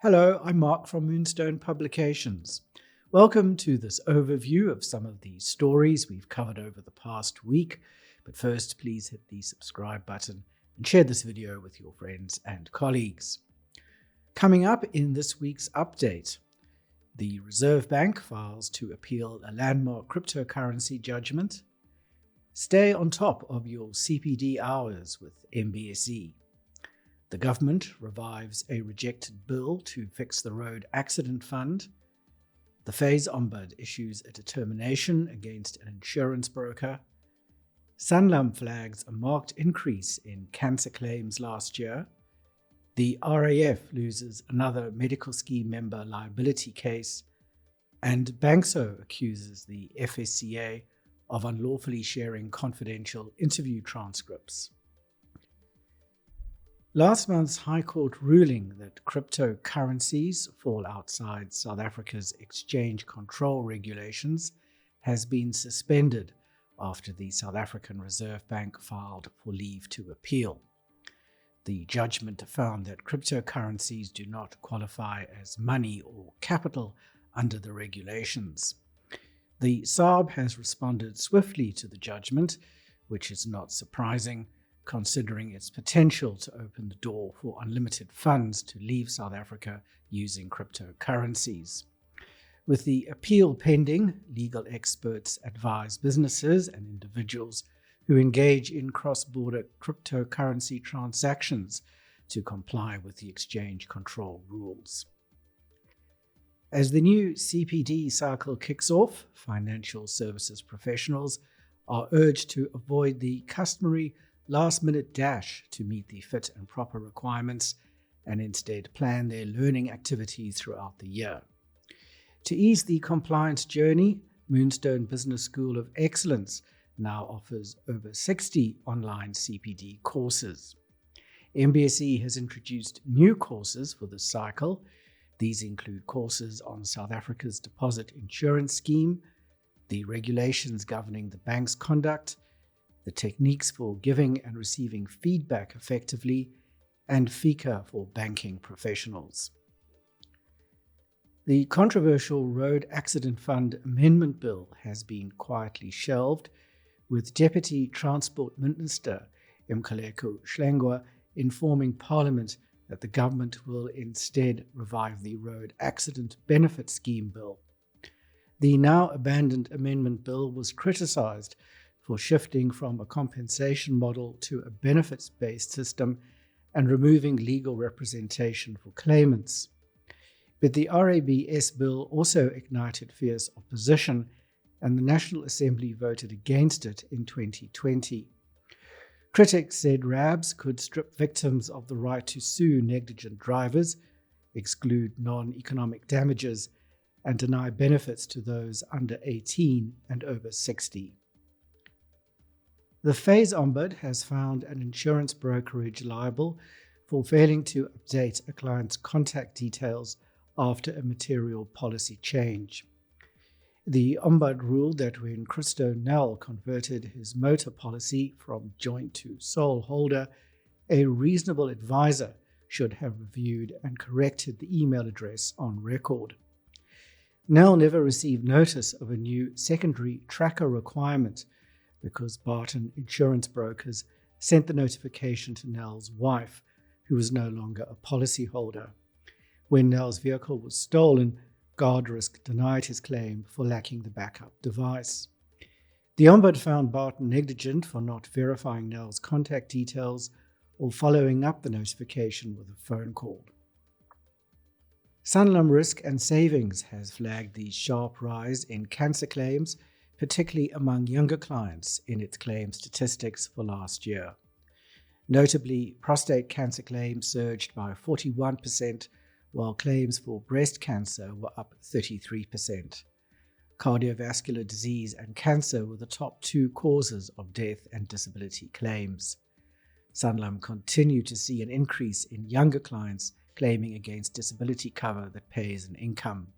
Hello, I'm Mark from Moonstone Publications. Welcome to this overview of some of the stories we've covered over the past week. But first, please hit the subscribe button and share this video with your friends and colleagues. Coming up in this week's update, the Reserve Bank files to appeal a landmark cryptocurrency judgment. Stay on top of your CPD hours with MBSE. The government revives a rejected bill to fix the road accident fund. The FAIS Ombud issues a determination against an insurance broker. Sanlam flags a marked increase in cancer claims last year. The RAF loses another medical scheme member liability case. And Banxso accuses the FSCA of unlawfully sharing confidential interview transcripts. Last month's High Court ruling that cryptocurrencies fall outside South Africa's exchange control regulations has been suspended after the South African Reserve Bank filed for leave to appeal. The judgment found that cryptocurrencies do not qualify as money or capital under the regulations. The SARB has responded swiftly to the judgment, which is not surprising, considering its potential to open the door for unlimited funds to leave South Africa using cryptocurrencies. With the appeal pending, legal experts advise businesses and individuals who engage in cross-border cryptocurrency transactions to comply with the exchange control rules. As the new CPD cycle kicks off, financial services professionals are urged to avoid the customary last-minute dash to meet the fit and proper requirements and instead plan their learning activities throughout the year. To ease the compliance journey, Moonstone Business School of Excellence now offers over 60 online CPD courses. MBSE has introduced new courses for this cycle. These include courses on South Africa's deposit insurance scheme, the regulations governing the bank's conduct, the techniques for giving and receiving feedback effectively, and FICA for banking professionals. The controversial Road Accident Fund Amendment Bill has been quietly shelved, with Deputy Transport Minister Mkaleko Shlengwa informing Parliament that the government will instead revive the Road Accident Benefit Scheme Bill. The now abandoned amendment bill was criticised for shifting from a compensation model to a benefits-based system and removing legal representation for claimants. But the RABS bill also ignited fierce opposition, and the National Assembly voted against it in 2020. Critics said RABS could strip victims of the right to sue negligent drivers, exclude non-economic damages, and deny benefits to those under 18 and over 60. The FAIS Ombud has found an insurance brokerage liable for failing to update a client's contact details after a material policy change. The Ombud ruled that when Christo Nell converted his motor policy from joint to sole holder, a reasonable advisor should have reviewed and corrected the email address on record. Nell never received notice of a new secondary tracker requirement because Barton Insurance Brokers sent the notification to Nell's wife, who was no longer a policyholder. When Nell's vehicle was stolen, Guardrisk denied his claim for lacking the backup device. The Ombud found Barton negligent for not verifying Nell's contact details or following up the notification with a phone call. Sanlam Risk and Savings has flagged the sharp rise in cancer claims, particularly among younger clients, in its claim statistics for last year. Notably, prostate cancer claims surged by 41%, while claims for breast cancer were up 33%. Cardiovascular disease and cancer were the top two causes of death and disability claims. Sanlam continued to see an increase in younger clients claiming against disability cover that pays an income.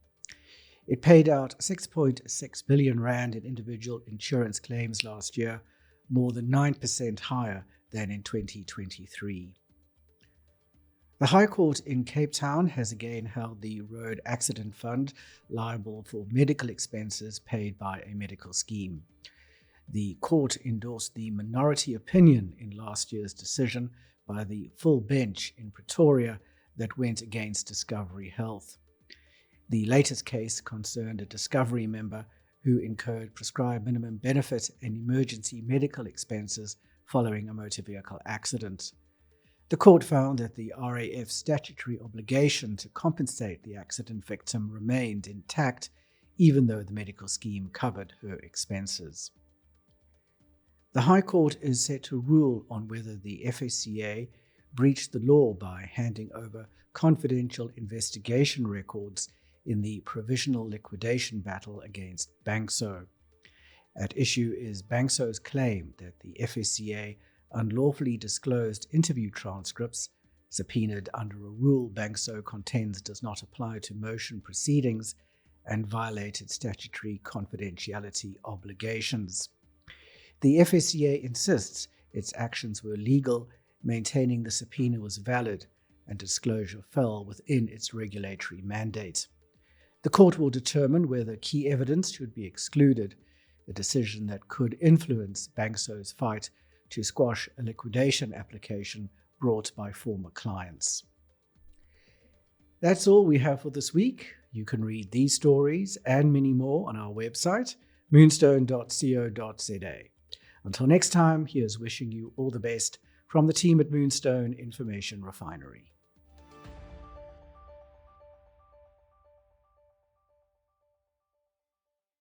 It paid out 6.6 billion rand in individual insurance claims last year, more than 9% higher than in 2023. The High Court in Cape Town has again held the Road Accident Fund liable for medical expenses paid by a medical scheme. The court endorsed the minority opinion in last year's decision by the full bench in Pretoria that went against Discovery Health. The latest case concerned a Discovery member who incurred prescribed minimum benefit and emergency medical expenses following a motor vehicle accident. The court found that the RAF's statutory obligation to compensate the accident victim remained intact, even though the medical scheme covered her expenses. The High Court is set to rule on whether the FSCA breached the law by handing over confidential investigation records in the provisional liquidation battle against Banxso. At issue is Banxso's claim that the FSCA unlawfully disclosed interview transcripts, subpoenaed under a rule Banxso contends does not apply to motion proceedings, and violated statutory confidentiality obligations. The FSCA insists its actions were legal, maintaining the subpoena was valid and disclosure fell within its regulatory mandate. The court will determine whether key evidence should be excluded, a decision that could influence Banxso's fight to squash a liquidation application brought by former clients. That's all we have for this week. You can read these stories and many more on our website, moonstone.co.za. Until next time, here's wishing you all the best from the team at Moonstone Information Refinery.